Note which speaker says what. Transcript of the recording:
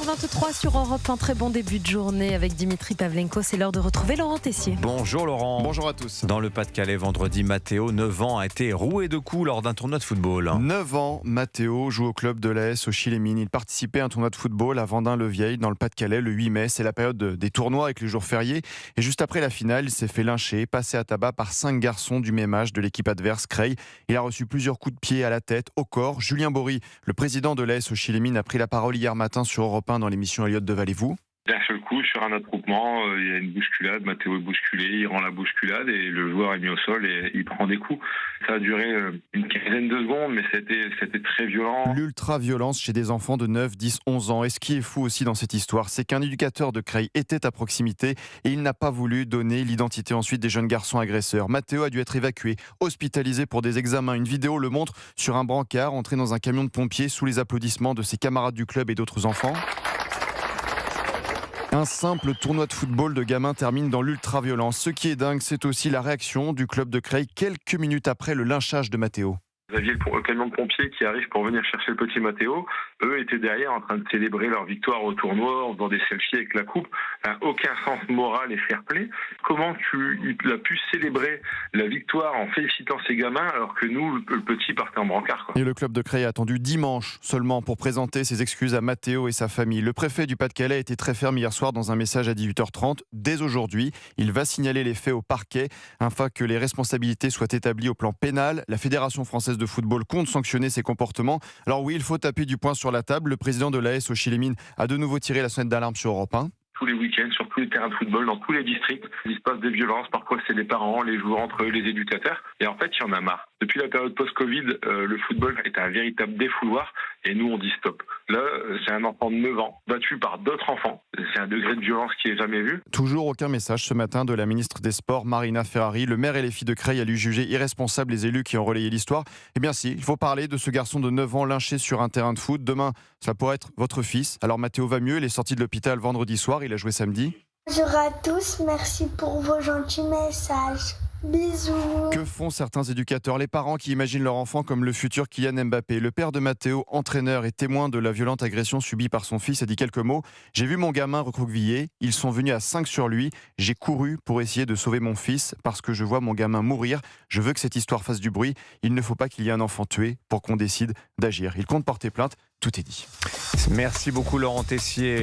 Speaker 1: 8h23 sur Europe, un très bon début de journée avec Dimitri Pavlenko. C'est l'heure de retrouver Laurent Tessier.
Speaker 2: Bonjour Laurent.
Speaker 3: Bonjour à tous.
Speaker 2: Dans le Pas-de-Calais, vendredi, Matteo, 9 ans, a été roué de coups lors d'un tournoi de football.
Speaker 3: 9 ans, Matteo joue au club de l'AS au Chili-Mines. Il participait à un tournoi de football à Vendin-le-Vieil dans le Pas-de-Calais le 8 mai. C'est la période des tournois avec les jours fériés. Et juste après la finale, il s'est fait lyncher, passé à tabac par 5 garçons du même âge de l'équipe adverse, Creil. Il a reçu plusieurs coups de pied à la tête, au corps. Julien Bory, le président de l'AS au Chili-Mines, a pris la parole hier matin sur Europe 1 dans l'émission Elliott de Valez-vous.
Speaker 4: D'un seul coup, sur un attroupement, il y a une bousculade. Matteo est bousculé, il rend la bousculade et le joueur est mis au sol et il prend des coups. Ça a duré une quinzaine de secondes, mais c'était très violent.
Speaker 3: L'ultra-violence chez des enfants de 9, 10, 11 ans. Et ce qui est fou aussi dans cette histoire, c'est qu'un éducateur de Creil était à proximité et il n'a pas voulu donner l'identité ensuite des jeunes garçons agresseurs. Matteo a dû être évacué, hospitalisé pour des examens. Une vidéo le montre sur un brancard, entré dans un camion de pompiers sous les applaudissements de ses camarades du club et d'autres enfants. Un simple tournoi de football de gamins termine dans l'ultra-violence. Ce qui est dingue, c'est aussi la réaction du club de Creil quelques minutes après le lynchage de Matteo.
Speaker 4: Vous aviez le camion de pompiers qui arrive pour venir chercher le petit Matteo. Eux étaient derrière en train de célébrer leur victoire au tournoi en faisant des selfies avec la coupe. Aucun sens moral et fair play. Comment il a pu célébrer la victoire en félicitant ses gamins alors que nous, le petit partait en brancard, quoi.
Speaker 3: Et le club de Creil a attendu dimanche seulement pour présenter ses excuses à Matteo et sa famille. Le préfet du Pas-de-Calais a été très ferme hier soir dans un message à 18h30. Dès aujourd'hui, il va signaler les faits au parquet afin que les responsabilités soient établies au plan pénal. La Fédération française de football compte sanctionner ces comportements. Alors oui, il faut taper du poing sur la table. Le président de l'AS au Chili-Mines a de nouveau tiré la sonnette d'alarme sur Europe 1.
Speaker 4: Tous les week-ends, sur tous les terrains de football, dans tous les districts, il se passe des violences. Parfois, c'est les parents, les joueurs entre eux, les éducateurs. Et en fait, il y en a marre. Depuis la période post-Covid, le football est un véritable défouloir. Et nous, on dit stop. Là, c'est un enfant de 9 ans, battu par d'autres enfants. C'est un degré de violence qui est jamais vu.
Speaker 3: Toujours aucun message ce matin de la ministre des Sports, Marina Ferrari. Le maire et les filles de Creil a lui jugé irresponsable les élus qui ont relayé l'histoire. Eh bien si, il faut parler de ce garçon de 9 ans lynché sur un terrain de foot. Demain, ça pourrait être votre fils. Alors Matteo va mieux, il est sorti de l'hôpital vendredi soir, il a joué samedi.
Speaker 5: Bonjour à tous, merci pour vos gentils messages. Bisous.
Speaker 3: Que font certains éducateurs? Les parents qui imaginent leur enfant comme le futur Kylian Mbappé. Le père de Matteo, entraîneur et témoin de la violente agression subie par son fils, a dit quelques mots. J'ai vu mon gamin recroquevillé, ils sont venus à 5 sur lui. J'ai couru pour essayer de sauver mon fils parce que je vois mon gamin mourir. Je veux que cette histoire fasse du bruit. Il ne faut pas qu'il y ait un enfant tué pour qu'on décide d'agir. Il compte porter plainte, tout est dit.
Speaker 2: Merci beaucoup Laurent Tessier.